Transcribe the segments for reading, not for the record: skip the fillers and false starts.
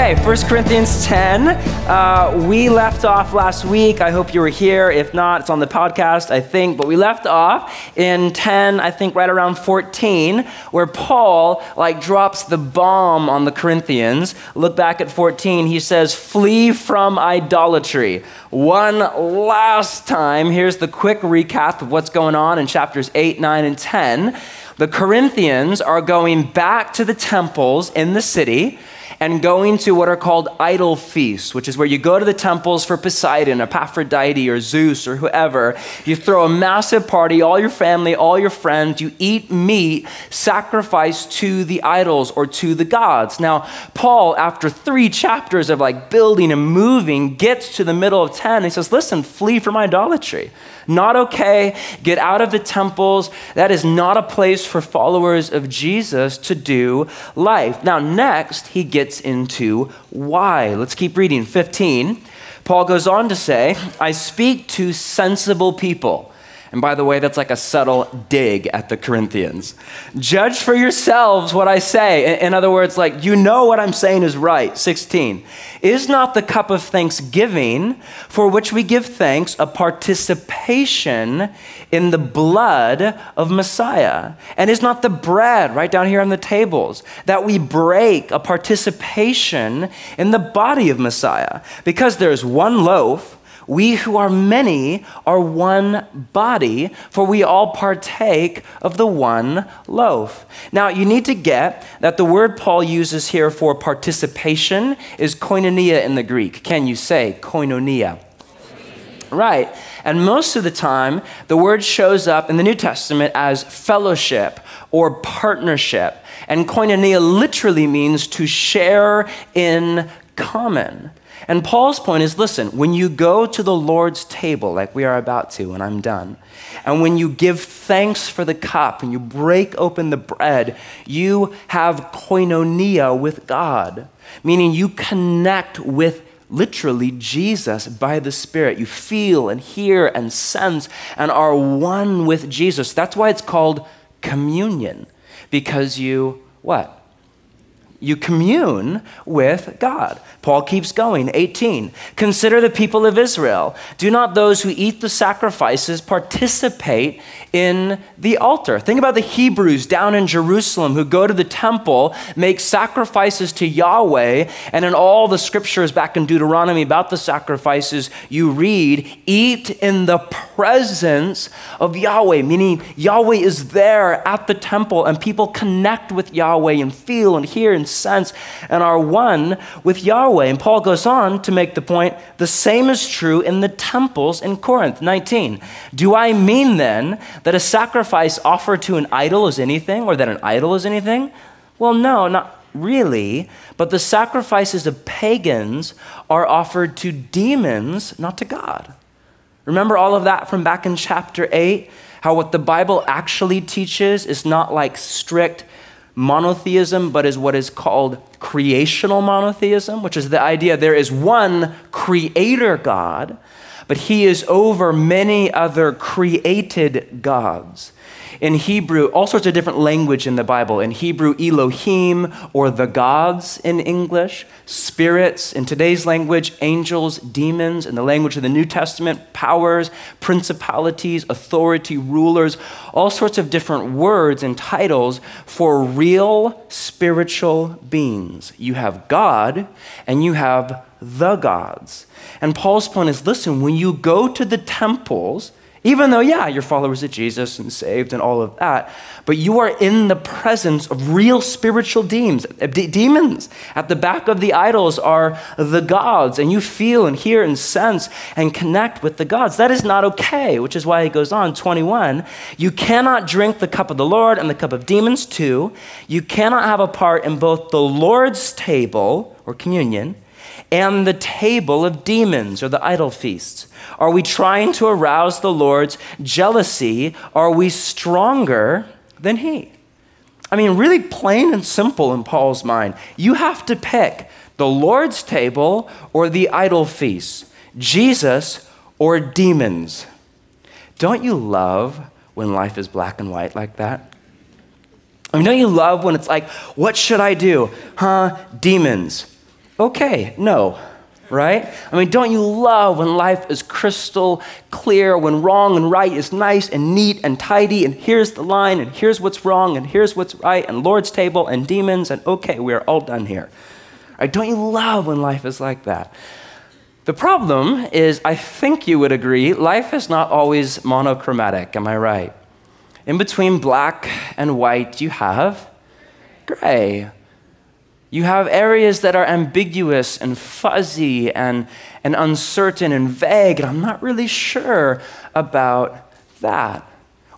Okay, 1 Corinthians 10. We left off last week. I hope you were here. If not, it's on the podcast, I think. But we left off in 10, I think right around 14, where Paul drops the bomb on the Corinthians. Look back at 14. He says, flee from idolatry. One last time, here's the quick recap of what's going on in chapters 8, 9, and 10. The Corinthians are going back to the temples in the city and going to what are called idol feasts, which is where you go to the temples for Poseidon, or Aphrodite, or Zeus, or whoever. You throw a massive party, all your family, all your friends. You eat meat sacrificed to the idols or to the gods. Now, Paul, after 3 chapters of building and moving, gets to the middle of 10. And he says, listen, flee from idolatry. Not okay. Get out of the temples. That is not a place for followers of Jesus to do life. Now, next, he gets into why. Let's keep reading. 15, Paul goes on to say, I speak to sensible people. And by the way, that's like a subtle dig at the Corinthians. Judge for yourselves what I say. In other words, you know what I'm saying is right. 16, is not the cup of thanksgiving for which we give thanks a participation in the blood of Messiah? And is not the bread right down here on the tables that we break a participation in the body of Messiah? Because there's one loaf, we who are many are one body, for we all partake of the one loaf. Now, you need to get that the word Paul uses here for participation is koinonia in the Greek. Can you say koinonia? Right. And most of the time, the word shows up in the New Testament as fellowship or partnership. And koinonia literally means to share in common. And Paul's point is, listen, when you go to the Lord's table, like we are about to when I'm done, and when you give thanks for the cup and you break open the bread, you have koinonia with God, meaning you connect with literally Jesus by the Spirit. You feel and hear and sense and are one with Jesus. That's why it's called communion, because you, what? You commune with God. Paul keeps going, 18. Consider the people of Israel. Do not those who eat the sacrifices participate in the altar? Think about the Hebrews down in Jerusalem who go to the temple, make sacrifices to Yahweh, and in all the scriptures back in Deuteronomy about the sacrifices, you read, eat in the presence of Yahweh, meaning Yahweh is there at the temple and people connect with Yahweh and feel and hear and sense and are one with Yahweh. And Paul goes on to make the point, the same is true in the temples in Corinth. 19, do I mean then that a sacrifice offered to an idol is anything, or that an idol is anything? Well, no, not really, but the sacrifices of pagans are offered to demons, not to God. Remember all of that from back in chapter 8? How what the Bible actually teaches is not strict monotheism, but is what is called creational monotheism, which is the idea there is one creator God, but he is over many other created gods. In Hebrew, all sorts of different language in the Bible. In Hebrew, Elohim, or the gods in English, spirits. In today's language, angels, demons. In the language of the New Testament, powers, principalities, authority, rulers. All sorts of different words and titles for real spiritual beings. You have God, and you have the gods. And Paul's point is, listen, when you go to the temples, even though, yeah, you're followers of Jesus and saved and all of that, but you are in the presence of real spiritual demons. At the back of the idols are the gods, and you feel and hear and sense and connect with the gods. That is not okay, which is why he goes on, 21, you cannot drink the cup of the Lord and the cup of demons too. You cannot have a part in both the Lord's table, or communion, and the table of demons, or the idol feasts. Are we trying to arouse the Lord's jealousy? Are we stronger than he? I mean, really plain and simple in Paul's mind. You have to pick the Lord's table or the idol feasts, Jesus or demons. Don't you love when life is black and white like that? I mean, don't you love when it's like, what should I do? Demons. okay, no, right? I mean, don't you love when life is crystal clear, when wrong and right is nice and neat and tidy, and here's the line, and here's what's wrong, and here's what's right, and Lord's table, and demons, and okay, we are all done here. Right? Don't you love when life is like that? The problem is, I think you would agree, life is not always monochromatic, am I right? In between black and white, you have gray. You have areas that are ambiguous and fuzzy and uncertain and vague, and I'm not really sure about that.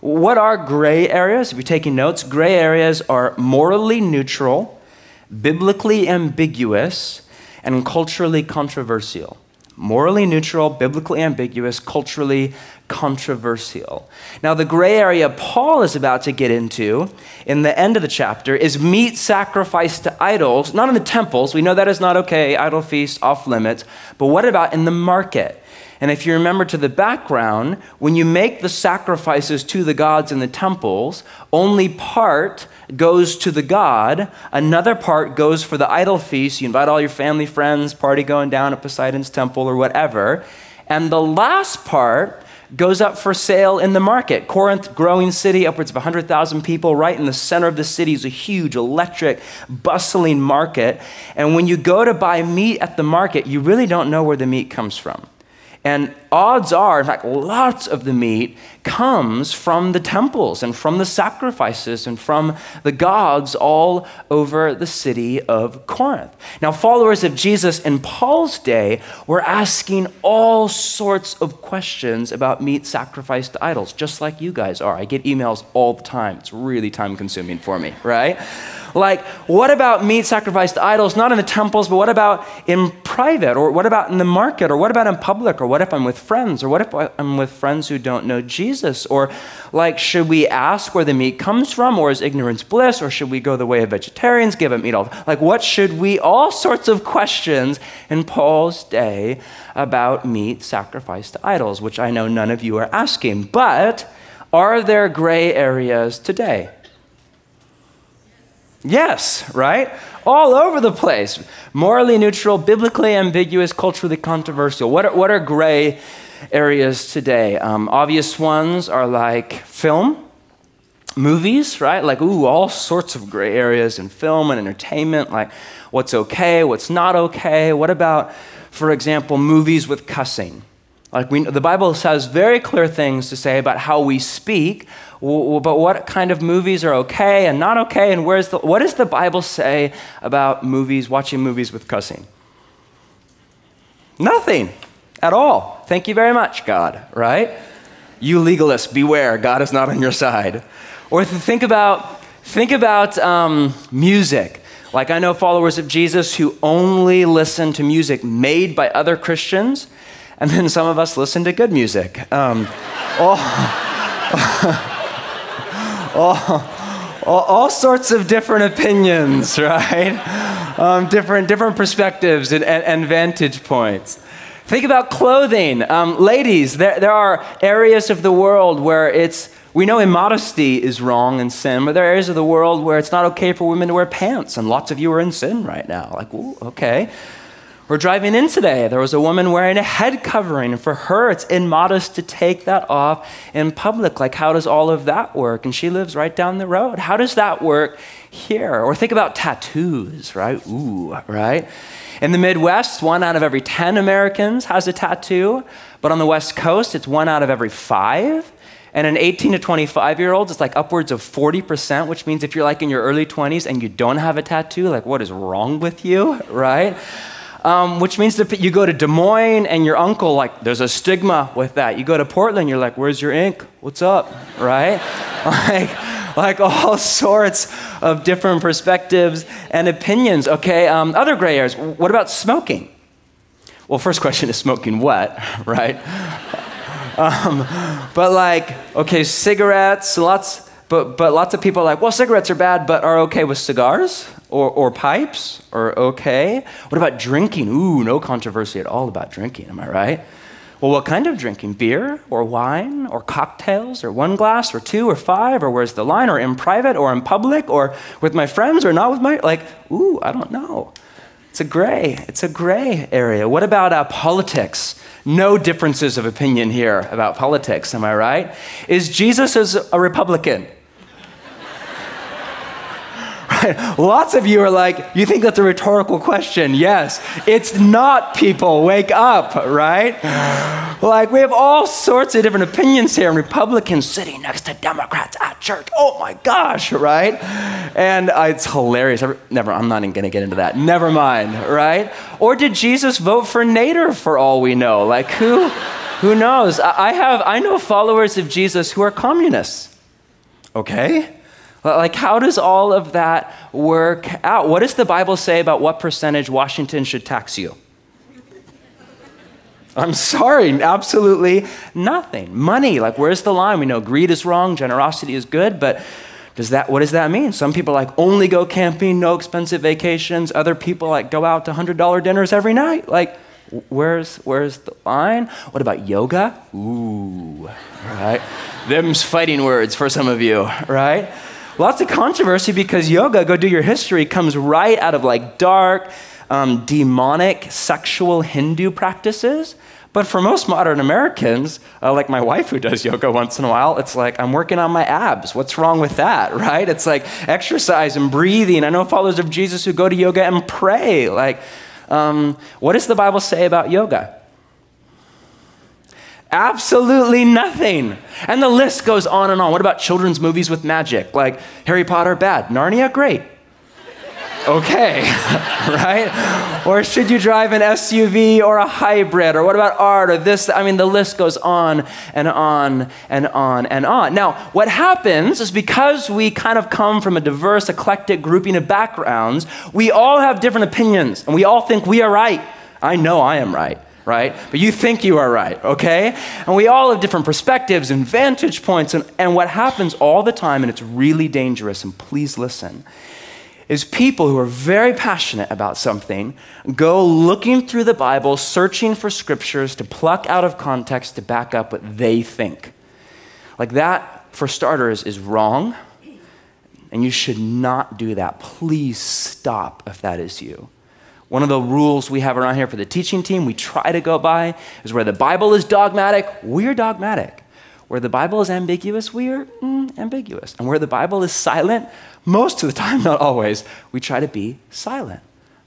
What are gray areas? If you're taking notes, gray areas are morally neutral, biblically ambiguous, and culturally controversial. Morally neutral, biblically ambiguous, culturally controversial. Now, the gray area Paul is about to get into in the end of the chapter is meat sacrificed to idols, not in the temples. We know that is not okay, idol feast, off limits. But what about in the market? And if you remember to the background, when you make the sacrifices to the gods in the temples, only part goes to the god, another part goes for the idol feast. You invite all your family, friends, party going down at Poseidon's temple or whatever. And the last part goes up for sale in the market. Corinth, growing city, upwards of 100,000 people. Right in the center of the city is a huge, electric, bustling market. And when you go to buy meat at the market, you really don't know where the meat comes from. And odds are, in fact, lots of the meat comes from the temples and from the sacrifices and from the gods all over the city of Corinth. Now, followers of Jesus in Paul's day were asking all sorts of questions about meat sacrificed to idols, just like you guys are. I get emails all the time. It's really time-consuming for me, right? Like, what about meat sacrificed to idols, not in the temples, but what about in private? Or what about in the market? Or what about in public? Or what if I'm with friends? Or what if I'm with friends who don't know Jesus? Or like, should we ask where the meat comes from? Or is ignorance bliss? Or should we go the way of vegetarians, give up meat all? Like, what should we? All sorts of questions in Paul's day about meat sacrificed to idols, which I know none of you are asking. But are there gray areas today? Yes, right? All over the place. Morally neutral, biblically ambiguous, culturally controversial. What are gray areas today? Obvious ones are like film, movies, right? Like, all sorts of gray areas in film and entertainment, like what's okay, what's not okay. What about, for example, movies with cussing? Like the Bible has very clear things to say about how we speak, but what kind of movies are okay and not okay, and what does the Bible say about movies, watching movies with cussing? Nothing at all. Thank you very much, God, right? You legalists, beware, God is not on your side. Or think about music. Like, I know followers of Jesus who only listen to music made by other Christians, and then some of us listen to good music. All sorts of different opinions, right? Different perspectives and vantage points. Think about clothing. Ladies, there are areas of the world where we know immodesty is wrong and sin, but there are areas of the world where it's not okay for women to wear pants, and lots of you are in sin right now. Like, ooh, okay. We're driving in today. There was a woman wearing a head covering, and for her, it's immodest to take that off in public. Like, how does all of that work? And she lives right down the road. How does that work here? Or think about tattoos, right? Ooh, right? In the Midwest, 1 out of every 10 Americans has a tattoo, but on the West Coast, it's 1 out of every 5. And in 18 to 25-year-olds, it's like upwards of 40%, which means if you're like in your early 20s and you don't have a tattoo, like, what is wrong with you, right? Which means that you go to Des Moines and your uncle, like, there's a stigma with that. You go to Portland, you're like, where's your ink? What's up, right? like all sorts of different perspectives and opinions, okay? Other gray areas, what about smoking? Well, first question is smoking what, right? But like, okay, cigarettes, but lots of people are like, well, cigarettes are bad, but are okay with cigars or pipes or okay. What about drinking? Ooh, no controversy at all about drinking, am I right? Well, what kind of drinking? Beer or wine or cocktails or 1 glass or 2 or 5, or where's the line, or in private or in public or with my friends or not with my, like, ooh, I don't know. It's a gray area. What about politics? No differences of opinion here about politics, am I right? Is Jesus a Republican? Right? Lots of you are like, you think that's a rhetorical question. Yes, it's not, people. Wake up, right? Like, we have all sorts of different opinions here, and Republicans sitting next to Democrats at church. Oh my gosh, right? And it's hilarious. I'm not even going to get into that. Never mind, right? Or did Jesus vote for Nader for all we know? Like, who knows? I know followers of Jesus who are communists. Okay? Like, how does all of that work out? What does the Bible say about what percentage Washington should tax you? I'm sorry, absolutely nothing. Money, like, where's the line? We know greed is wrong, generosity is good, but what does that mean? Some people like only go camping, no expensive vacations. Other people like go out to $100 dinners every night. Like, where's the line? What about yoga? Ooh, right? Them's fighting words for some of you, right? Lots of controversy because yoga, go do your history, comes right out of like dark, demonic, sexual Hindu practices. But for most modern Americans, like my wife who does yoga once in a while, it's like, I'm working on my abs. What's wrong with that, right? It's like exercise and breathing. I know followers of Jesus who go to yoga and pray. Like, what does the Bible say about yoga? Absolutely nothing. And the list goes on and on. What about children's movies with magic? Like Harry Potter, bad. Narnia, great. Okay, right? Or should you drive an SUV or a hybrid? Or what about art or this? I mean, the list goes on and on and on and on. Now, what happens is because we kind of come from a diverse, eclectic grouping of backgrounds, we all have different opinions and we all think we are right. I know I am right. Right? But you think you are right, okay? And we all have different perspectives and vantage points, and what happens all the time, and it's really dangerous, and please listen, is people who are very passionate about something go looking through the Bible, searching for scriptures to pluck out of context to back up what they think. Like that, for starters, is wrong, and you should not do that. Please stop if that is you. One of the rules we have around here for the teaching team we try to go by is where the Bible is dogmatic, we're dogmatic. Where the Bible is ambiguous, we're ambiguous. And where the Bible is silent, most of the time, not always, we try to be silent.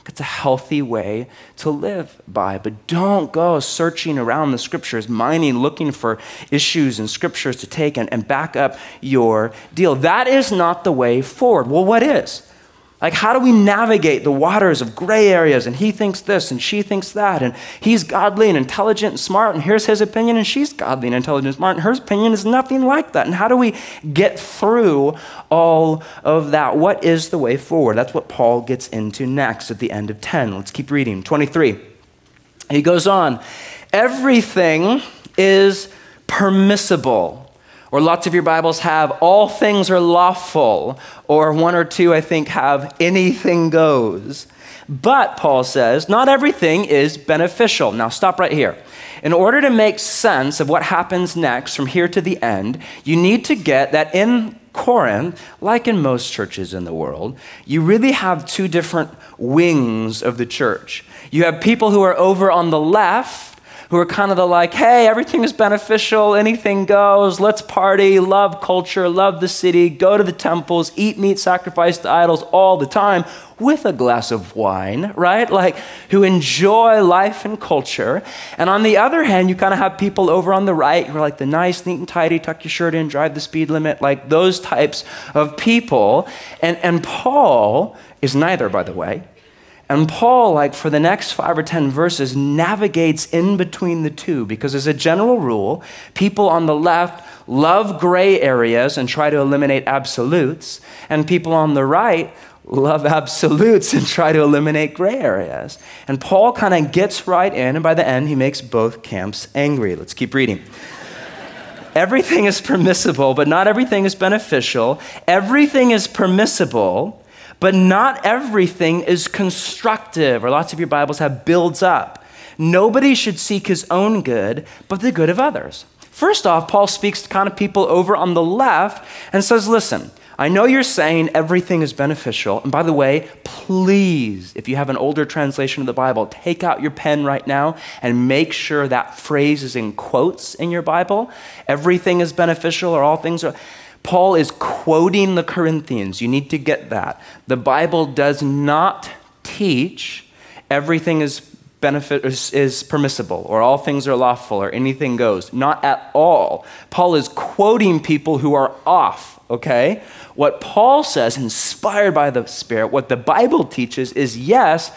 It's a healthy way to live by. But don't go searching around the scriptures, mining, looking for issues and scriptures to take and back up your deal. That is not the way forward. Well, what is? Like, how do we navigate the waters of gray areas? And he thinks this and she thinks that. And he's godly and intelligent and smart. And here's his opinion. And she's godly and intelligent and smart. And her opinion is nothing like that. And how do we get through all of that? What is the way forward? That's what Paul gets into next at the end of 10. Let's keep reading. 23. He goes on. Everything is permissible. Or lots of your Bibles have all things are lawful, or one or two, I think, have anything goes. But, Paul says, not everything is beneficial. Now, stop right here. In order to make sense of what happens next from here to the end, you need to get that in Corinth, like in most churches in the world, you really have two different wings of the church. You have people who are over on the left, who are kind of the like, hey, everything is beneficial, anything goes, let's party, love culture, love the city, go to the temples, eat meat sacrificed to idols all the time with a glass of wine, right? Like, who enjoy life and culture. And on the other hand, you kind of have people over on the right who are like the nice, neat and tidy, tuck your shirt in, drive the speed limit, like those types of people. And Paul is neither, by the way. And Paul, like for the next 5 or 10 verses, navigates in between the two because as a general rule, people on the left love gray areas and try to eliminate absolutes, and people on the right love absolutes and try to eliminate gray areas. And Paul kind of gets right in, and by the end, he makes both camps angry. Let's keep reading. Everything is permissible, but not everything is beneficial. Everything is permissible, but not everything is constructive, or lots of your Bibles have builds up. Nobody should seek his own good, but the good of others. First off, Paul speaks to kind of people over on the left and says, listen, I know you're saying everything is beneficial. And by the way, please, if you have an older translation of the Bible, take out your pen right now and make sure that phrase is in quotes in your Bible. Everything is beneficial, or all things are. Paul is quoting the Corinthians. You need to get that. The Bible does not teach everything is permissible, or all things are lawful, or anything goes. Not at all. Paul is quoting people who are off, okay? What Paul says, inspired by the Spirit, what the Bible teaches is yes,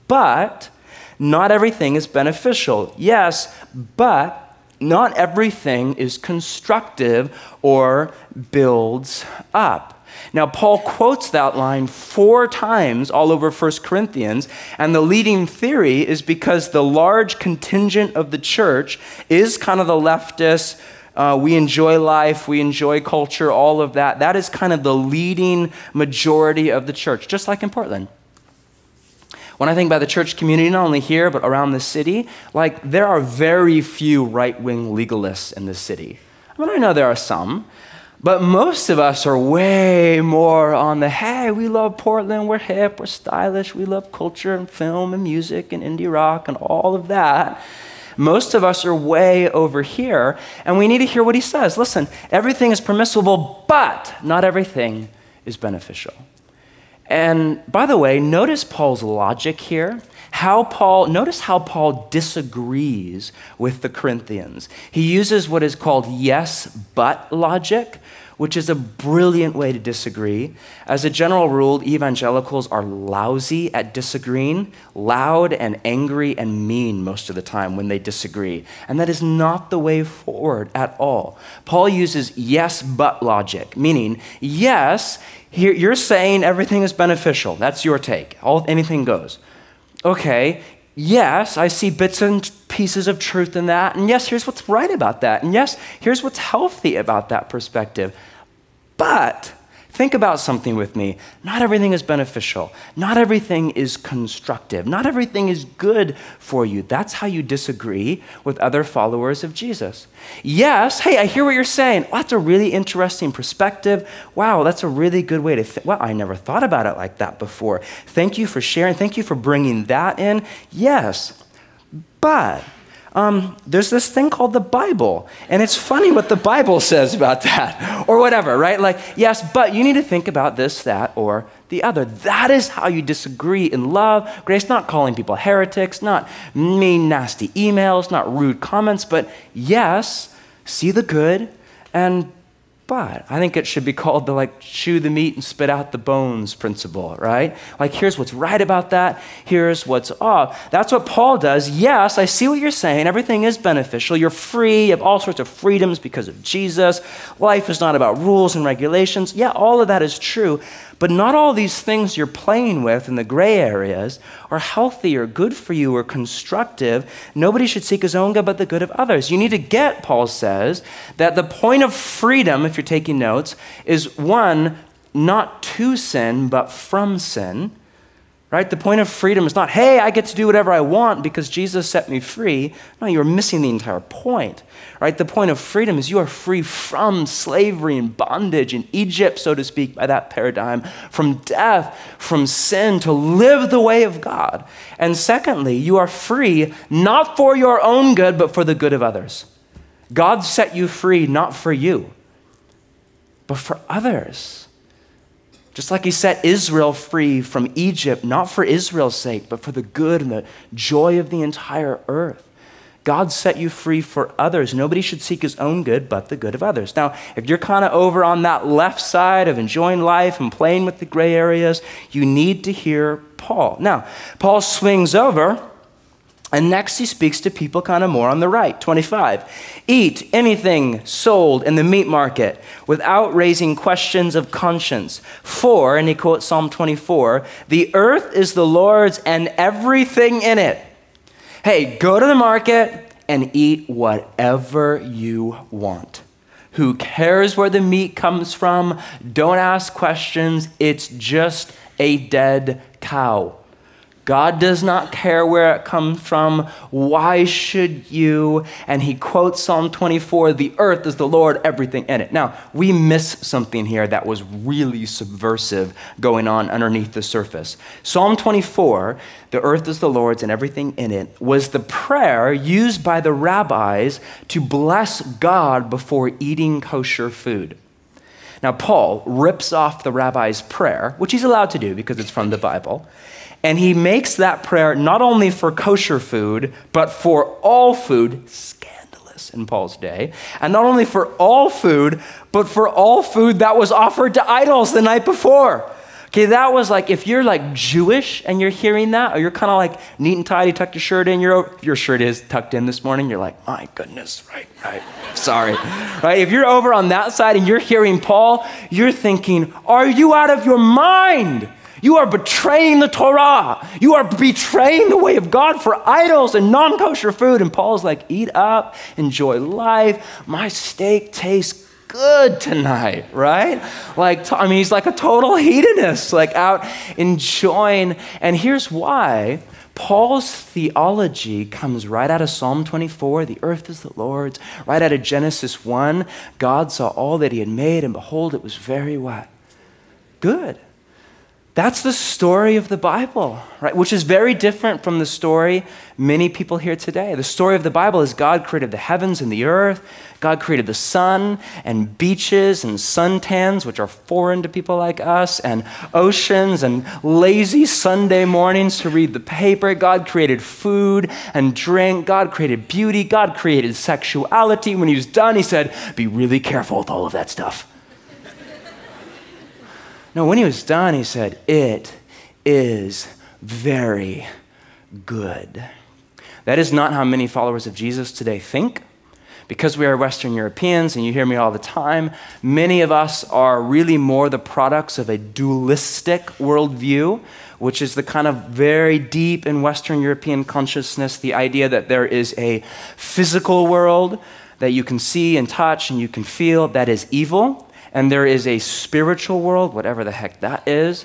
but not everything is beneficial. Yes, but not everything is constructive or builds up. Now, Paul quotes that line 4 times all over 1 Corinthians, and the leading theory is because the large contingent of the church is kind of the leftist, we enjoy life, we enjoy culture, all of that. That is kind of the leading majority of the church, just like in Portland. When I think about the church community, not only here, but around the city, like there are very few right-wing legalists in the city. I mean, I know there are some, but most of us are way more on the, hey, we love Portland, we're hip, we're stylish, we love culture and film and music and indie rock and all of that. Most of us are way over here, and we need to hear what he says. Listen, everything is permissible, but not everything is beneficial. And by the way, notice Paul's logic here. Notice how Paul disagrees with the Corinthians. He uses what is called yes, but logic, which is a brilliant way to disagree. As a general rule, evangelicals are lousy at disagreeing, loud and angry and mean most of the time when they disagree. And that is not the way forward at all. Paul uses yes, but logic, meaning, yes, here you're saying everything is beneficial. That's your take. Anything goes. Okay, yes, I see bits and pieces of truth in that. And yes, here's what's right about that. And yes, here's what's healthy about that perspective. But think about something with me. Not everything is beneficial. Not everything is constructive. Not everything is good for you. That's how you disagree with other followers of Jesus. Yes, hey, I hear what you're saying. Well, that's a really interesting perspective. Wow, that's a really good way to think. Well, I never thought about it like that before. Thank you for sharing. Thank you for bringing that in. Yes, but there's this thing called the Bible, and it's funny what the Bible says about that, or whatever, right? Like, yes, but you need to think about this, that, or the other. That is how you disagree in love. Grace, not calling people heretics, not mean, nasty emails, not rude comments, but yes, see the good, and but I think it should be called the chew the meat and spit out the bones principle, right? Like, here's what's right about that. Here's what's off. That's what Paul does. Yes, I see what you're saying. Everything is beneficial. You're free. You have all sorts of freedoms because of Jesus. Life is not about rules and regulations. Yeah, all of that is true. But not all these things you're playing with in the gray areas are healthy or good for you or constructive. Nobody should seek his own good but the good of others. You need to get, Paul says, that the point of freedom, if you're taking notes, is one, not to sin, but from sin. Right? The point of freedom is not, hey, I get to do whatever I want because Jesus set me free. No, you're missing the entire point. Right? The point of freedom is you are free from slavery and bondage in Egypt, so to speak, by that paradigm, from death, from sin, to live the way of God. And secondly, you are free not for your own good, but for the good of others. God set you free not for you, but for others. Just like he set Israel free from Egypt, not for Israel's sake, but for the good and the joy of the entire earth. God set you free for others. Nobody should seek his own good, but the good of others. Now, if you're kind of over on that left side of enjoying life and playing with the gray areas, you need to hear Paul. Now, Paul swings over, and next he speaks to people kind of more on the right, 25. Eat anything sold in the meat market without raising questions of conscience. For, and he quotes Psalm 24, the earth is the Lord's and everything in it. Hey, go to the market and eat whatever you want. Who cares where the meat comes from? Don't ask questions. It's just a dead cow. God does not care where it comes from. Why should you? And he quotes Psalm 24, the earth is the Lord, everything in it. Now, we miss something here that was really subversive going on underneath the surface. Psalm 24, the earth is the Lord's and everything in it, was the prayer used by the rabbis to bless God before eating kosher food. Now, Paul rips off the rabbi's prayer, which he's allowed to do because it's from the Bible, and he makes that prayer not only for kosher food, but for all food, scandalous in Paul's day, and not only for all food, but for all food that was offered to idols the night before. Okay, that was like, if you're like Jewish and you're hearing that, or you're kind of like neat and tidy, tuck your shirt in, your shirt is tucked in this morning, you're like, my goodness, right, sorry. Right? If you're over on that side and you're hearing Paul, you're thinking, are you out of your mind? You are betraying the Torah. You are betraying the way of God for idols and non-kosher food. And Paul's like, eat up, enjoy life. My steak tastes good tonight, right? Like, I mean, he's like a total hedonist, like out enjoying. And here's why. Paul's theology comes right out of Psalm 24, the earth is the Lord's, right out of Genesis 1. God saw all that he had made, and behold, it was very what? Good. That's the story of the Bible, right? Which is very different from the story many people hear today. The story of the Bible is God created the heavens and the earth. God created the sun and beaches and suntans, which are foreign to people like us, and oceans and lazy Sunday mornings to read the paper. God created food and drink. God created beauty. God created sexuality. When he was done, he said, be really careful with all of that stuff. No, when he was done, he said, it is very good. That is not how many followers of Jesus today think. Because we are Western Europeans, and you hear me all the time, many of us are really more the products of a dualistic worldview, which is the kind of very deep in Western European consciousness, the idea that there is a physical world that you can see and touch and you can feel that is evil. And there is a spiritual world, whatever the heck that is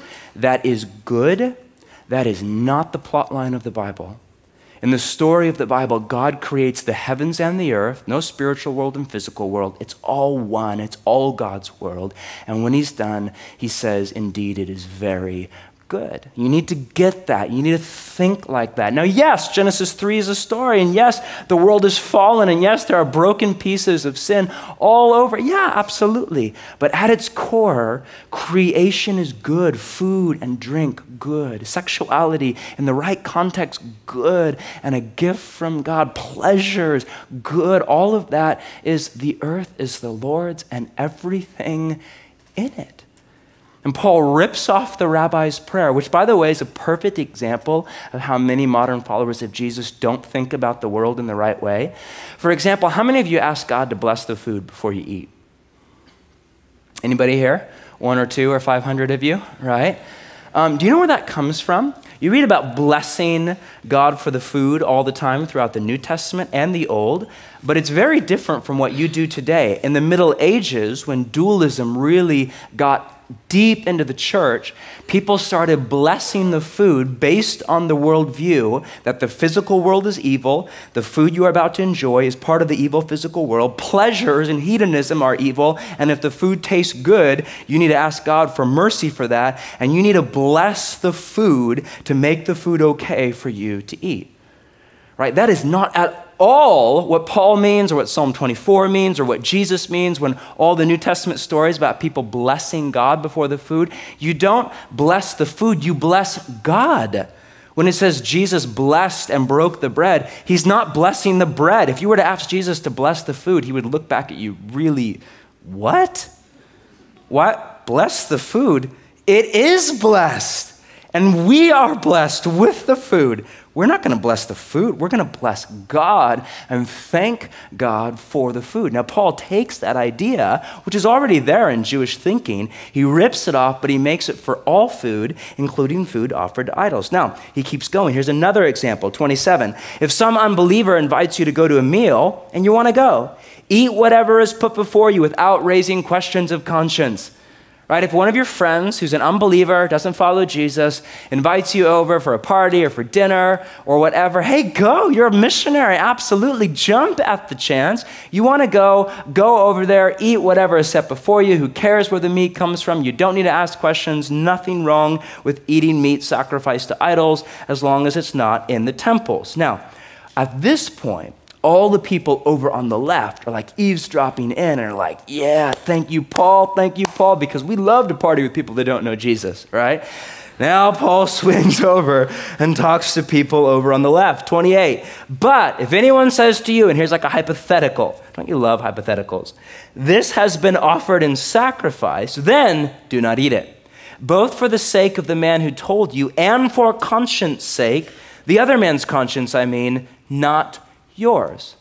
good. That is not the plot line of the Bible. In the story of the Bible, God creates the heavens and the earth, no spiritual world and physical world. It's all one. It's all God's world. And when he's done, he says, indeed, it is very good. You need to get that. You need to think like that. Now, yes, Genesis 3 is a story, and yes, the world is fallen, and yes, there are broken pieces of sin all over. Yeah, absolutely. But at its core, creation is good. Food and drink, good. Sexuality in the right context, good. And a gift from God, pleasures, good. All of that is the earth is the Lord's and everything in it. And Paul rips off the rabbi's prayer, which, by the way, is a perfect example of how many modern followers of Jesus don't think about the world in the right way. For example, how many of you ask God to bless the food before you eat? Anybody here? 1 or 2 or 500 of you, right? Do you know where that comes from? You read about blessing God for the food all the time throughout the New Testament and the Old, but it's very different from what you do today. In the Middle Ages, when dualism really got deep into the church, people started blessing the food based on the worldview that the physical world is evil, the food you are about to enjoy is part of the evil physical world, pleasures and hedonism are evil, and if the food tastes good, you need to ask God for mercy for that, and you need to bless the food to make the food okay for you to eat. Right? That is not at all what Paul means or what Psalm 24 means or what Jesus means when all the New Testament stories about people blessing God before the food. You don't bless the food, you bless God. When it says Jesus blessed and broke the bread, he's not blessing the bread. If you were to ask Jesus to bless the food, he would look back at you really, what? What? Bless the food? It is blessed. And we are blessed with the food. We're not going to bless the food. We're going to bless God and thank God for the food. Now, Paul takes that idea, which is already there in Jewish thinking. He rips it off, but he makes it for all food, including food offered to idols. Now, he keeps going. Here's another example, 27. If some unbeliever invites you to go to a meal and you want to go, eat whatever is put before you without raising questions of conscience. right? If one of your friends who's an unbeliever, doesn't follow Jesus, invites you over for a party or for dinner or whatever, hey, go. You're a missionary. Absolutely. Jump at the chance. You want to go over there, eat whatever is set before you. Who cares where the meat comes from? You don't need to ask questions. Nothing wrong with eating meat sacrificed to idols as long as it's not in the temples. Now, at this point, all the people over on the left are like eavesdropping in and are like, yeah, thank you, Paul, because we love to party with people that don't know Jesus, right? Now Paul swings over and talks to people over on the left, 28. But if anyone says to you, and here's like a hypothetical, don't you love hypotheticals? This has been offered in sacrifice, then do not eat it, both for the sake of the man who told you and for conscience sake, the other man's conscience, not yours.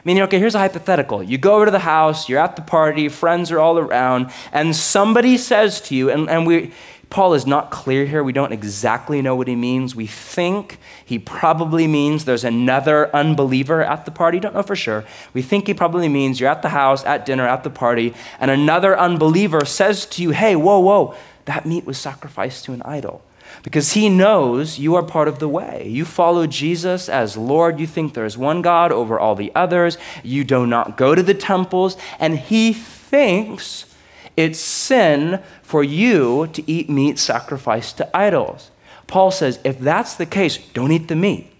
Meaning, okay, here's a hypothetical. You go over to the house, you're at the party, friends are all around, and somebody says to you, Paul is not clear here. We don't exactly know what he means. We think he probably means there's another unbeliever at the party. Don't know for sure. We think he probably means you're at the house, at dinner, at the party, and another unbeliever says to you, hey, whoa, that meat was sacrificed to an idol. Because he knows you are part of the way. You follow Jesus as Lord. You think there's one God over all the others. You do not go to the temples. And he thinks it's sin for you to eat meat sacrificed to idols. Paul says, if that's the case, don't eat the meat.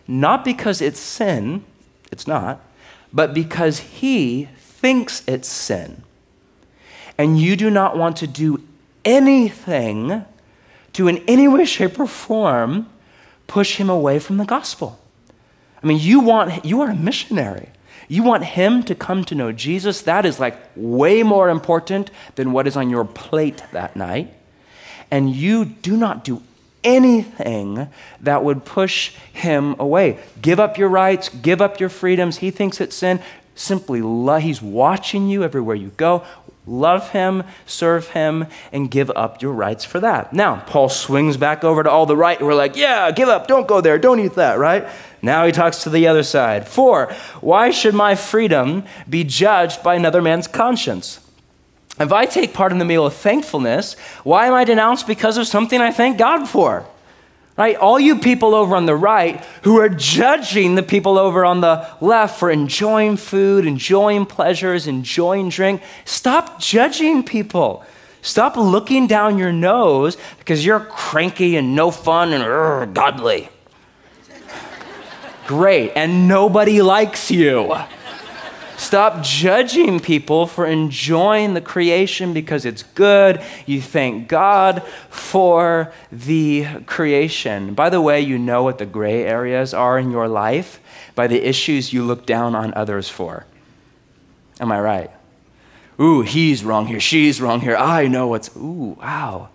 Not because it's sin, it's not, but because he thinks it's sin. And you do not want to do anything to in any way, shape, or form push him away from the gospel. You are a missionary. You want him to come to know Jesus. That is like way more important than what is on your plate that night. And you do not do anything that would push him away. Give up your rights, give up your freedoms. He thinks it's sin. Simply he's watching you everywhere you go. Love him, serve him, and give up your rights for that. Now, Paul swings back over to all the right. We're like, yeah, give up, don't go there, don't eat that, right? Now he talks to the other side. 4, why should my freedom be judged by another man's conscience? If I take part in the meal of thankfulness, why am I denounced because of something I thank God for? Right? All you people over on the right who are judging the people over on the left for enjoying food, enjoying pleasures, enjoying drink, stop judging people. Stop looking down your nose because you're cranky and no fun and godly. Great, and nobody likes you. Stop judging people for enjoying the creation because it's good. You thank God for the creation. By the way, you know what the gray areas are in your life by the issues you look down on others for. Am I right? Ooh, he's wrong here. She's wrong here. I know what's, ooh, wow.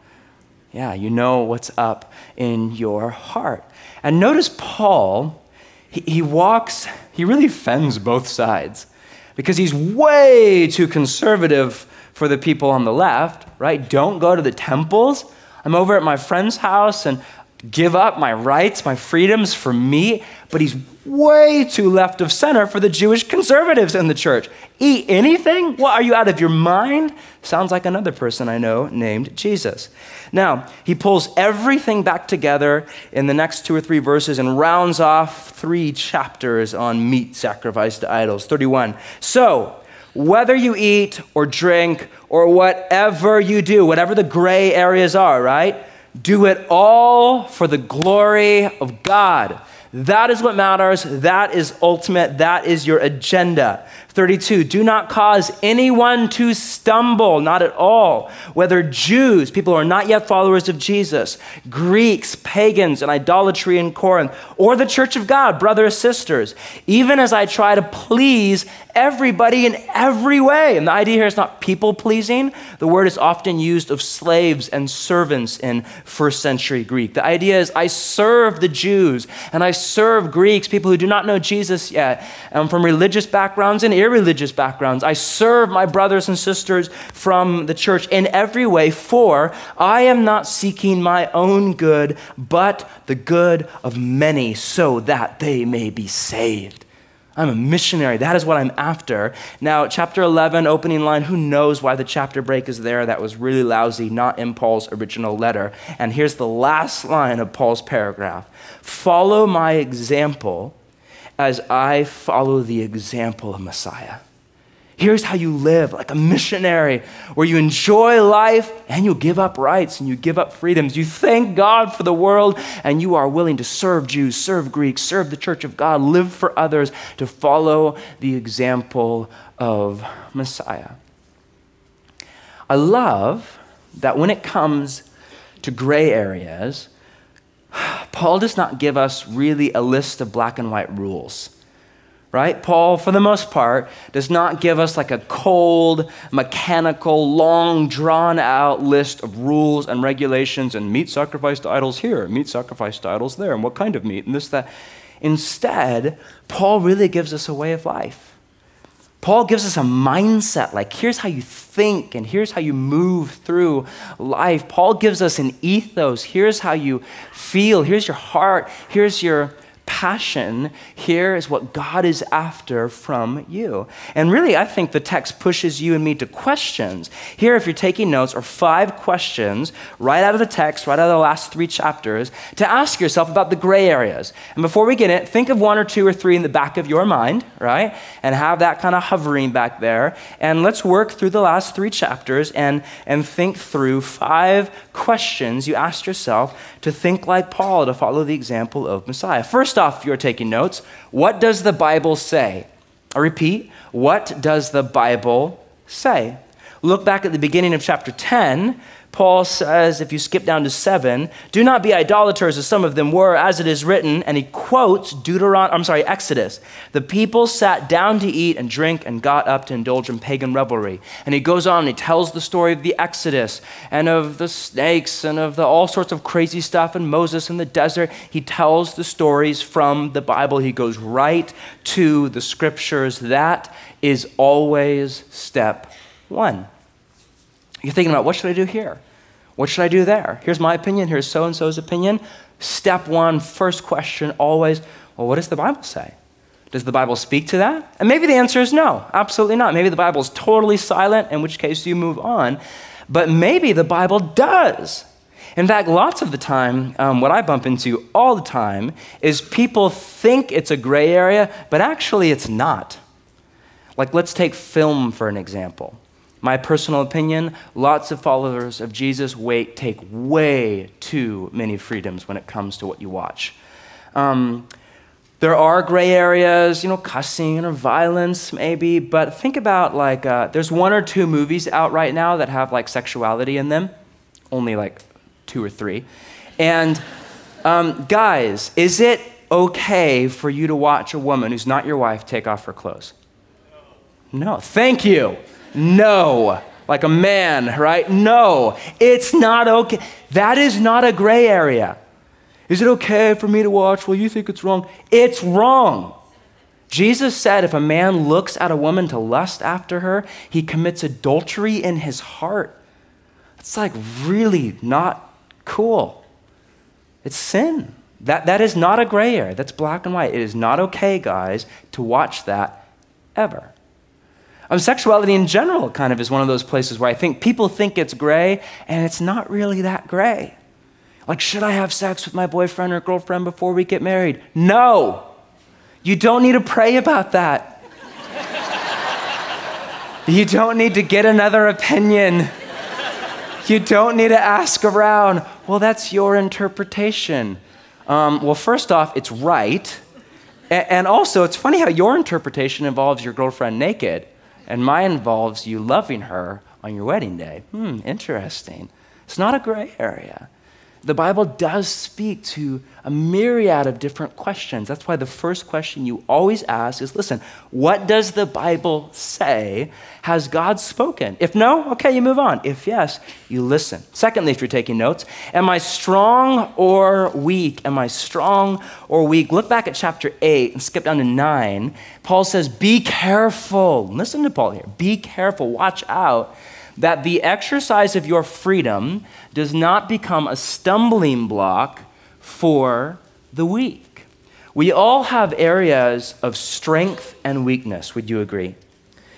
Yeah, you know what's up in your heart. And notice Paul, he really fends both sides. Because he's way too conservative for the people on the left, right? Don't go to the temples. I'm over at my friend's house and give up my rights, my freedoms for me. But he's way too left of center for the Jewish conservatives in the church. Eat anything? What, are you out of your mind? Sounds like another person I know named Jesus. Now, he pulls everything back together in the next 2 or 3 verses and rounds off 3 chapters on meat sacrificed to idols. 31. So, whether you eat or drink or whatever you do, whatever the gray areas are, right? Do it all for the glory of God. That is what matters. That is ultimate. That is your agenda. 32, do not cause anyone to stumble, not at all. Whether Jews, people who are not yet followers of Jesus, Greeks, pagans, and idolatry in Corinth, or the church of God, brothers, sisters, even as I try to please everybody in every way. And the idea here is not people pleasing. The word is often used of slaves and servants in first century Greek. The idea is I serve the Jews and I serve Greeks, people who do not know Jesus yet, and from religious backgrounds and irreligious backgrounds. I serve my brothers and sisters from the church in every way, for I am not seeking my own good, but the good of many so that they may be saved. I'm a missionary. That is what I'm after. Now, chapter 11, opening line, who knows why the chapter break is there? That was really lousy, not in Paul's original letter. And here's the last line of Paul's paragraph. Follow my example as I follow the example of Messiah. Here's how you live like a missionary, where you enjoy life and you give up rights and you give up freedoms. You thank God for the world and you are willing to serve Jews, serve Greeks, serve the church of God, live for others, to follow the example of Messiah. I love that when it comes to gray areas, Paul does not give us really a list of black and white rules. Right? Paul, for the most part, does not give us like a cold, mechanical, long, drawn-out list of rules and regulations and meat sacrificed to idols here, meat sacrificed to idols there, and what kind of meat, and this, that. Instead, Paul really gives us a way of life. Paul gives us a mindset, like here's how you think and here's how you move through life. Paul gives us an ethos. Here's how you feel. Here's your heart. Here's your passion. Here is what God is after from you. And really, I think the text pushes you and me to questions. Here, if you're taking notes, are 5 questions right out of the text, right out of the last 3 chapters, to ask yourself about the gray areas. And before we get it, think of 1 or 2 or 3 in the back of your mind, right? And have that kind of hovering back there. And let's work through the last 3 chapters and think through 5 questions you asked yourself to think like Paul, to follow the example of Messiah. First off, if you're taking notes, what does the Bible say? I repeat, what does the Bible say? Look back at the beginning of chapter 10. Paul says, if you skip down to 7, do not be idolaters as some of them were, as it is written, and he quotes Exodus. The people sat down to eat and drink and got up to indulge in pagan revelry. And he goes on and he tells the story of the Exodus and of the snakes and of all sorts of crazy stuff and Moses in the desert. He tells the stories from the Bible. He goes right to the scriptures. That is always step 1. You're thinking about, what should I do here? What should I do there? Here's my opinion. Here's so-and-so's opinion. Step 1, first question, always, well, what does the Bible say? Does the Bible speak to that? And maybe the answer is no, absolutely not. Maybe the Bible is totally silent, in which case you move on. But maybe the Bible does. In fact, lots of the time, what I bump into all the time is people think it's a gray area, but actually it's not. Like, let's take film for an example. My personal opinion, lots of followers of Jesus take way too many freedoms when it comes to what you watch. There are gray areas, cussing or violence maybe, but think about there's 1 or 2 movies out right now that have sexuality in them, only 2 or 3. And guys, is it okay for you to watch a woman who's not your wife take off her clothes? No, thank you. No, like a man, right? No, it's not okay. That is not a gray area. Is it okay for me to watch? Well, you think it's wrong. It's wrong. Jesus said if a man looks at a woman to lust after her, he commits adultery in his heart. It's really not cool. It's sin. That is not a gray area. That's black and white. It is not okay, guys, to watch that ever. Sexuality in general kind of is one of those places where I think people think it's gray, and it's not really that gray. Should I have sex with my boyfriend or girlfriend before we get married? No. You don't need to pray about that. You don't need to get another opinion. You don't need to ask around. Well, that's your interpretation. Well, first off, it's right. And also, it's funny how your interpretation involves your girlfriend naked, and mine involves you loving her on your wedding day. Interesting. It's not a gray area. The Bible does speak to a myriad of different questions. That's why the first question you always ask is, listen, what does the Bible say? Has God spoken? If no, okay, you move on. If yes, you listen. Secondly, if you're taking notes, am I strong or weak? Am I strong or weak? Look back at chapter 8 and skip down to 9. Paul says, be careful. Listen to Paul here. Be careful. Watch out that the exercise of your freedom does not become a stumbling block for the weak. We all have areas of strength and weakness, would you agree?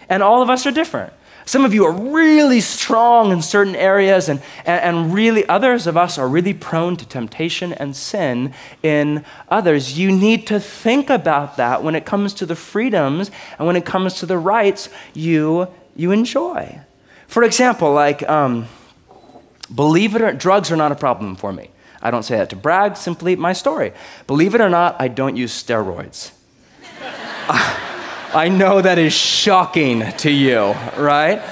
And all of us are different. Some of you are really strong in certain areas, and really others of us are really prone to temptation and sin in others. You need to think about that when it comes to the freedoms and when it comes to the rights you enjoy. For example, believe it or not, drugs are not a problem for me. I don't say that to brag, simply my story. Believe it or not, I don't use steroids. I know that is shocking to you, right?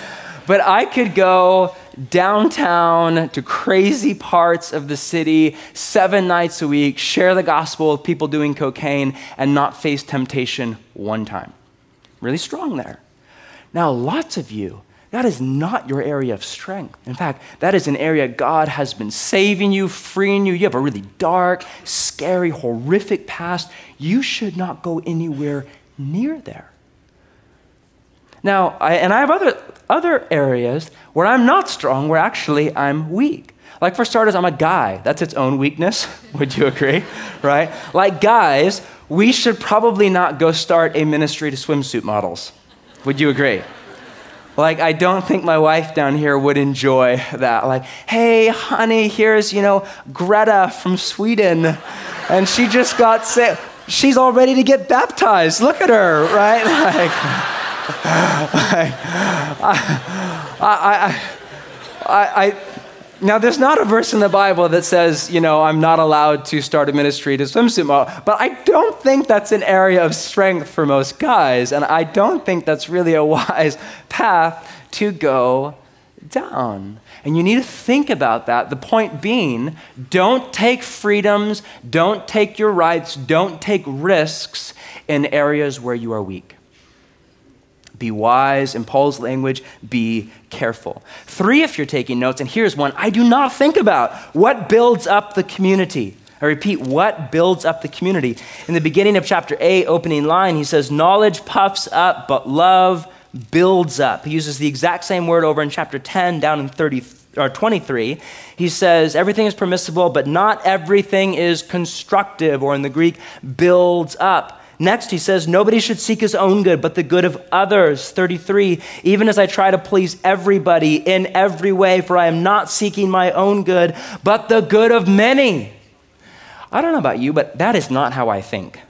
But I could go downtown to crazy parts of the city 7 nights a week, share the gospel with people doing cocaine, and not face temptation one time. Really strong there. Now, lots of you, that is not your area of strength. In fact, that is an area God has been saving you, freeing you. You have a really dark, scary, horrific past. You should not go anywhere near there. Now, I have other areas where I'm not strong, where actually I'm weak. Like for starters, I'm a guy. That's its own weakness. Would you agree? Right? Like guys, we should probably not go start a ministry to swimsuit models. Would you agree? Like, I don't think my wife down here would enjoy that. Like, hey, honey, here's, Greta from Sweden, and she just got sick. She's all ready to get baptized. Look at her, right? Now, there's not a verse in the Bible that says, I'm not allowed to start a ministry to swimsuit model, but I don't think that's an area of strength for most guys, and I don't think that's really a wise path to go down. And you need to think about that. The point being, don't take freedoms, don't take your rights, don't take risks in areas where you are weak. Be wise. In Paul's language, be careful. 3, if you're taking notes, and here's one I do not think about. What builds up the community? I repeat, what builds up the community? In the beginning of chapter 8, opening line, he says, knowledge puffs up, but love builds up. He uses the exact same word over in chapter 10, down in 23. He says, everything is permissible, but not everything is constructive, or in the Greek, builds up. Next, he says, nobody should seek his own good, but the good of others. 33, even as I try to please everybody in every way, for I am not seeking my own good, but the good of many. I don't know about you, but that is not how I think.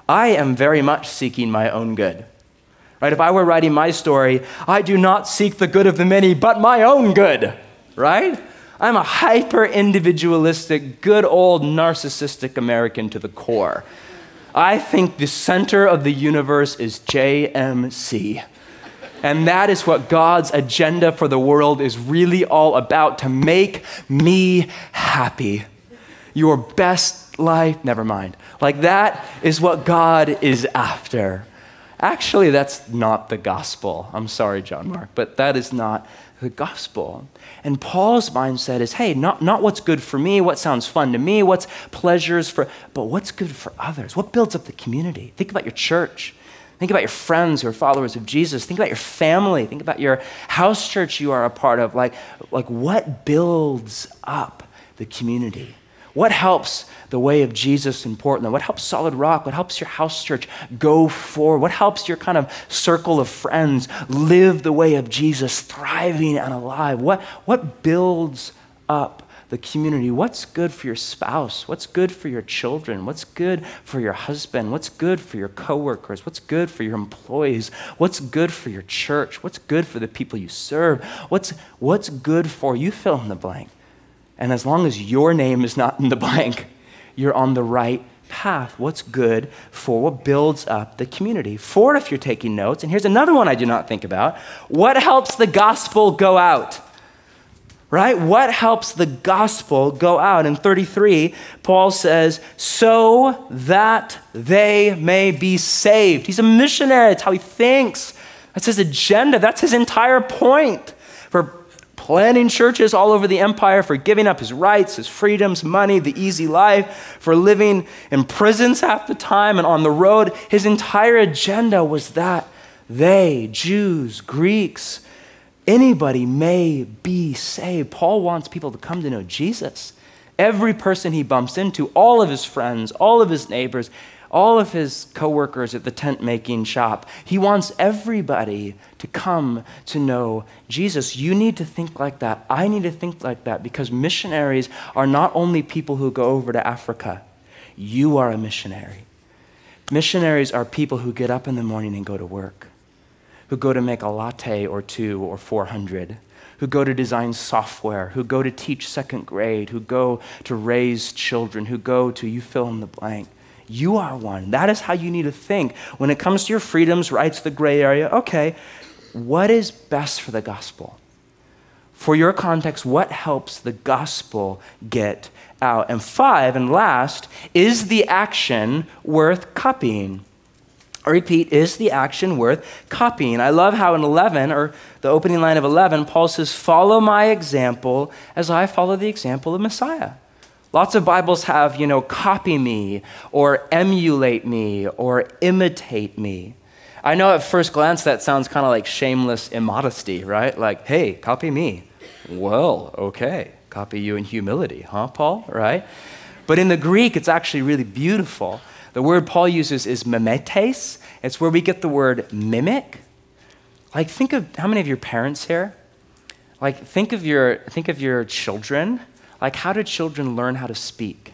I am very much seeking my own good. Right? If I were writing my story, I do not seek the good of the many, but my own good. Right? I'm a hyper-individualistic, good old narcissistic American to the core. I think the center of the universe is JMC. And that is what God's agenda for the world is really all about, to make me happy. Your best life, never mind. Like that is what God is after. Actually, that's not the gospel. I'm sorry, John Mark, but that is not the gospel. And Paul's mindset is, hey, not what's good for me, what sounds fun to me, what's pleasures for, but what's good for others? What builds up the community? Think about your church. Think about your friends who are followers of Jesus. Think about your family. Think about your house church you are a part of. Like what builds up the community? What helps the way of Jesus in Portland? What helps Solid Rock? What helps your house church go forward? What helps your kind of circle of friends live the way of Jesus, thriving and alive? What builds up the community? What's good for your spouse? What's good for your children? What's good for your husband? What's good for your coworkers? What's good for your employees? What's good for your church? What's good for the people you serve? What's good for you? Fill in the blank. And as long as your name is not in the blank, you're on the right path. What's good for what builds up the community? 4, if you're taking notes, and here's another one I do not think about. What helps the gospel go out? Right? What helps the gospel go out? In 33, Paul says, so that they may be saved. He's a missionary. That's how he thinks. That's his agenda. That's his entire point for planting churches all over the empire, for giving up his rights, his freedoms, money, the easy life, for living in prisons half the time and on the road. His entire agenda was that they, Jews, Greeks, anybody may be saved. Paul wants people to come to know Jesus Every person he bumps into, all of his friends, all of his neighbors, all of his coworkers at the tent making shop, he wants everybody to come to know Jesus. You need to think like that. I need to think like that, because missionaries are not only people who go over to Africa. You are a missionary. Missionaries are people who get up in the morning and go to work, who go to make a latte or 2 or 400, who go to design software, who go to teach second grade, who go to raise children, who go to, you fill in the blank. You are one. That is how you need to think. When it comes to your freedoms, rights, the gray area, okay, what is best for the gospel? For your context, what helps the gospel get out? And 5, and last, is the action worth copying? I repeat, is the action worth copying? I love how in 11, or the opening line of 11, Paul says, follow my example as I follow the example of Messiah. Lots of Bibles have, copy me, or emulate me, or imitate me. I know at first glance that sounds kind of like shameless immodesty, right? Like, hey, copy me. Well, okay, copy you in humility, huh, Paul, right? But in the Greek, it's actually really beautiful. The word Paul uses is mimetes. It's where we get the word mimic. Like, think of, how many of your parents here? Like, think of your children. Like, how do children learn how to speak?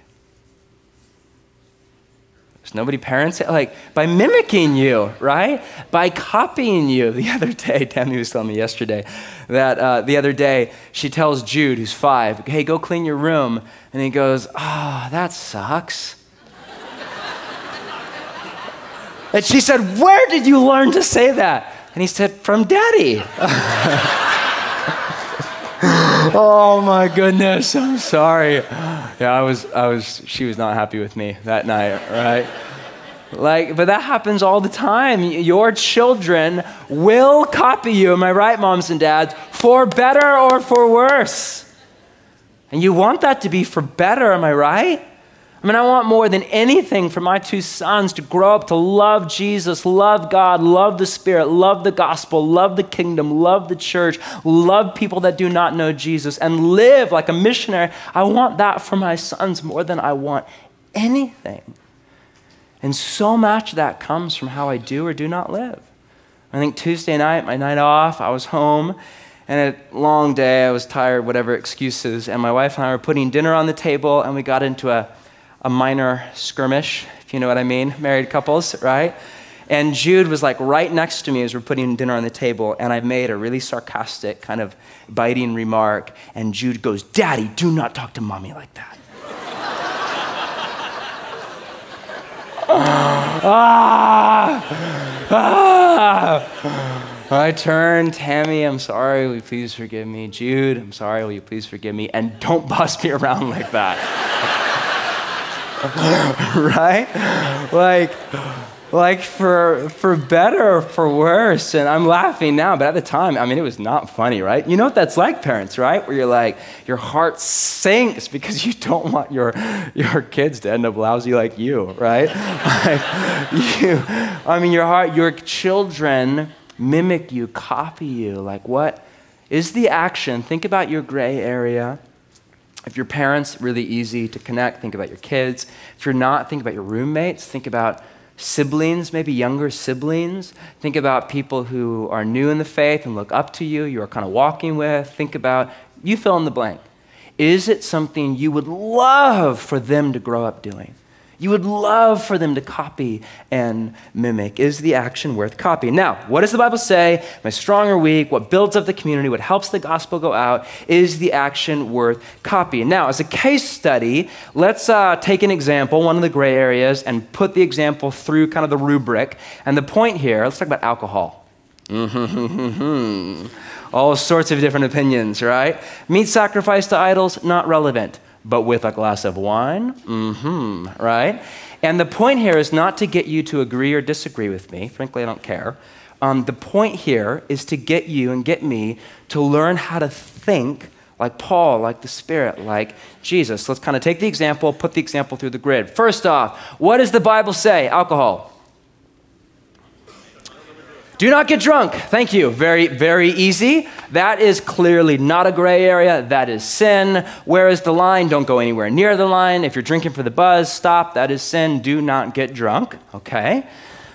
There's nobody parents, like, by mimicking you, right? By copying you. The other day, Tammy was telling me yesterday that the other day, she tells Jude, who's 5, hey, go clean your room. And he goes, that sucks. And she said, where did you learn to say that? And he said, from Daddy. Oh my goodness, I'm sorry. Yeah, she was not happy with me that night, right? But that happens all the time. Your children will copy you, am I right, moms and dads, for better or for worse? And you want that to be for better, am I right? I mean, I want more than anything for my 2 sons to grow up to love Jesus, love God, love the Spirit, love the gospel, love the kingdom, love the church, love people that do not know Jesus, and live like a missionary. I want that for my sons more than I want anything. And so much of that comes from how I do or do not live. I think Tuesday night, my night off, I was home, and a long day, I was tired, whatever excuses, and my wife and I were putting dinner on the table, and we got into a minor skirmish, if you know what I mean, married couples, right? And Jude was like right next to me as we're putting dinner on the table, and I made a really sarcastic, kind of biting remark, and Jude goes, Daddy, do not talk to mommy like that. I turned, Tammy, I'm sorry, will you please forgive me? Jude, I'm sorry, will you please forgive me? And don't boss me around like that. Right? Like for better or for worse. And I'm laughing now, but at the time, I mean, it was not funny, right? You know what that's like, parents, right? Where you're like, your heart sinks because you don't want your kids to end up lousy like you, right? Your children mimic you, copy you. Like, what is the action? Think about your gray area. If your parents, really easy to connect, think about your kids. If you're not, think about your roommates. Think about siblings, maybe younger siblings. Think about people who are new in the faith and look up to you, you're kind of walking with. Think about, you fill in the blank. Is it something you would love for them to grow up doing? You would love for them to copy and mimic. Is the action worth copying? Now, what does the Bible say? Am I strong or weak? What builds up the community? What helps the gospel go out? Is the action worth copying? Now, as a case study, let's take an example, one of the gray areas, and put the example through kind of the rubric. And the point here, let's talk about alcohol. All sorts of different opinions, right? Meat sacrificed to idols, not relevant. But with a glass of wine, right? And the point here is not to get you to agree or disagree with me. Frankly, I don't care. The point here is to get you and get me to learn how to think like Paul, like the Spirit, like Jesus. Let's kind of take the example, put the example through the grid. First off, what does the Bible say? Alcohol. Do not get drunk. Thank you. Very, very easy. That is clearly not a gray area. That is sin. Where is the line? Don't go anywhere near the line. If you're drinking for the buzz, stop. That is sin. Do not get drunk. Okay.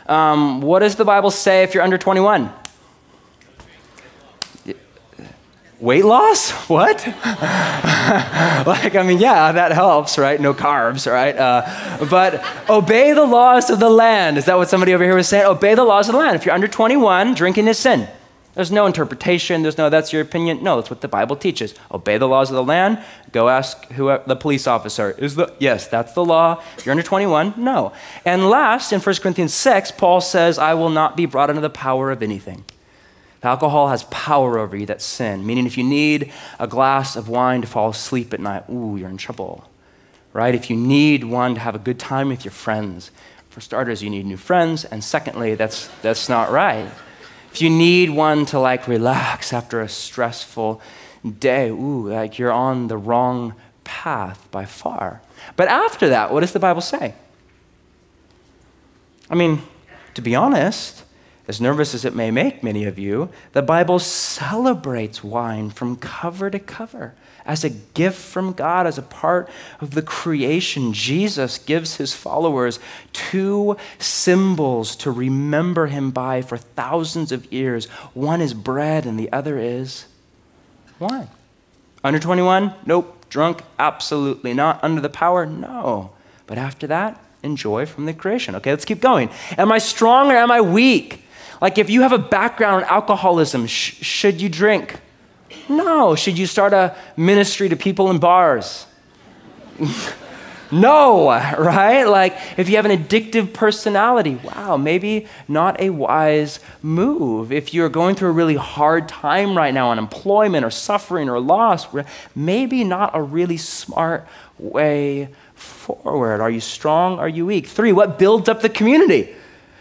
What does the Bible say if you're under 21? Weight loss? What? Yeah, that helps, right? No carbs, right? But obey the laws of the land. Is that what somebody over here was saying? Obey the laws of the land. If you're under 21, drinking is sin. There's no interpretation. There's no, that's your opinion. No, that's what the Bible teaches. Obey the laws of the land. Go ask the police officer. Yes, that's the law. If you're under 21, no. And last, in 1 Corinthians 6, Paul says, I will not be brought under the power of anything. If alcohol has power over you, that's sin. Meaning if you need a glass of wine to fall asleep at night, you're in trouble, right? If you need one to have a good time with your friends, for starters, you need new friends. And secondly, that's not right. If you need one to relax after a stressful day, you're on the wrong path by far. But after that, what does the Bible say? To be honest, as nervous as it may make many of you, the Bible celebrates wine from cover to cover as a gift from God, as a part of the creation. Jesus gives his followers two symbols to remember him by for thousands of years. One is bread and the other is wine. Under 21? Nope. Drunk? Absolutely not. Under the power? No. But after that, enjoy from the creation. Okay, let's keep going. Am I strong or am I weak? If you have a background in alcoholism, should you drink? No. Should you start a ministry to people in bars? No, right? If you have an addictive personality, wow, maybe not a wise move. If you're going through a really hard time right now, unemployment or suffering or loss, maybe not a really smart way forward. Are you strong? Are you weak? 3, what builds up the community?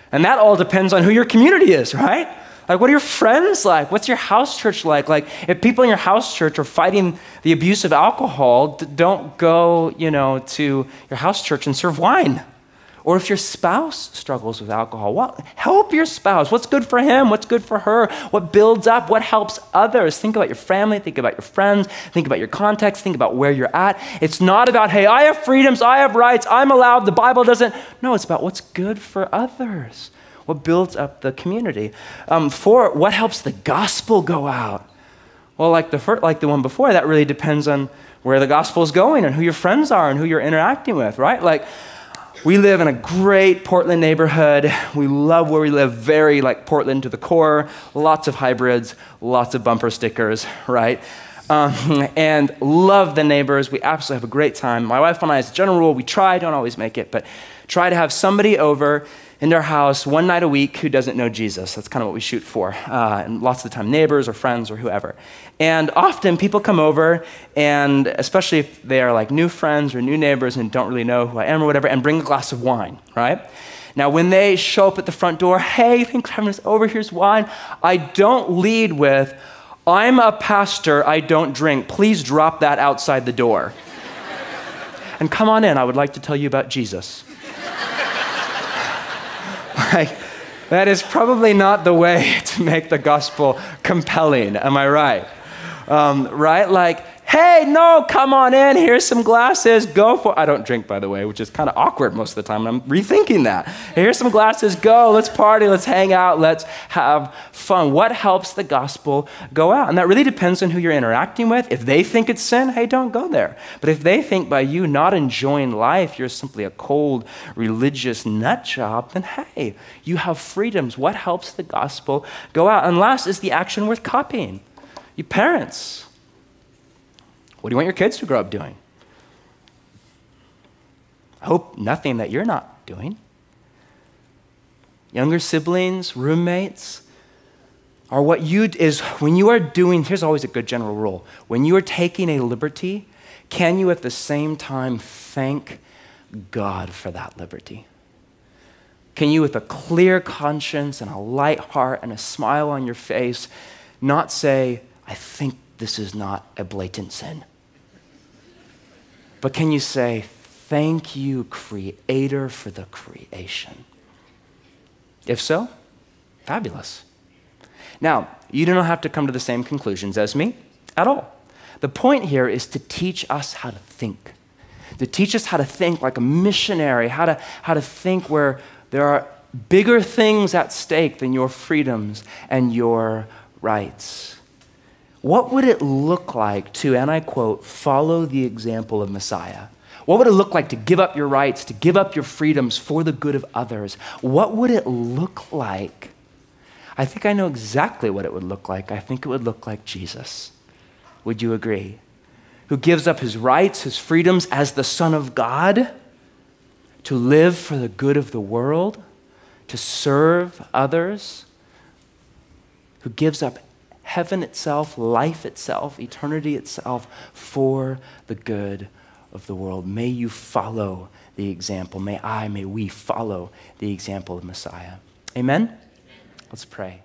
And that all depends on who your community is, right? What are your friends like? What's your house church like? If people in your house church are fighting the abuse of alcohol, don't go, to your house church and serve wine. Or if your spouse struggles with alcohol, help your spouse. What's good for him? What's good for her? What builds up? What helps others? Think about your family. Think about your friends. Think about your context. Think about where you're at. It's not about, hey, I have freedoms. I have rights. I'm allowed. The Bible doesn't. No, it's about what's good for others. What builds up the community. 4, what helps the gospel go out? Well, like the one before, that really depends on where the gospel is going and who your friends are and who you're interacting with, right? We live in a great Portland neighborhood. We love where we live, very Portland to the core, lots of hybrids, lots of bumper stickers, right? And love the neighbors. We absolutely have a great time. My wife and I, as a general rule, we don't always make it, but try to have somebody over in our house one night a week who doesn't know Jesus. That's kind of what we shoot for. And lots of the time, neighbors or friends or whoever. And often people come over, and especially if they are new friends or new neighbors and don't really know who I am or whatever, and bring a glass of wine, right? Now, when they show up at the front door, hey, thanks for having us over, here's wine. I don't lead with, I'm a pastor, I don't drink. Please drop that outside the door. And come on in, I would like to tell you about Jesus. That is probably not the way to make the gospel compelling, am I right? Right? Hey, no, come on in, here's some glasses, go for, I don't drink, by the way, which is kind of awkward most of the time, I'm rethinking that. Here's some glasses, go, let's party, let's hang out, let's have fun. What helps the gospel go out? And that really depends on who you're interacting with. If they think it's sin, hey, don't go there. But if they think by you not enjoying life, you're simply a cold, religious nut job, then hey, you have freedoms. What helps the gospel go out? And last is the action worth copying. You parents, what do you want your kids to grow up doing? I hope nothing that you're not doing. Younger siblings, roommates, are what when you are doing, here's always a good general rule. When you are taking a liberty, can you at the same time thank God for that liberty? Can you, with a clear conscience and a light heart and a smile on your face, not say, I think this is not a blatant sin? But can you say, thank you, Creator, for the creation? If so, fabulous. Now, you do not have to come to the same conclusions as me at all. The point here is to teach us how to think, like a missionary, how to think where there are bigger things at stake than your freedoms and your rights. What would it look like to, and I quote, follow the example of Messiah? What would it look like to give up your rights, to give up your freedoms for the good of others? What would it look like? I think I know exactly what it would look like. I think it would look like Jesus. Would you agree? Who gives up his rights, his freedoms as the Son of God to live for the good of the world, to serve others, who gives up heaven itself, life itself, eternity itself for the good of the world. May you follow the example. May we follow the example of Messiah. Amen? Let's pray.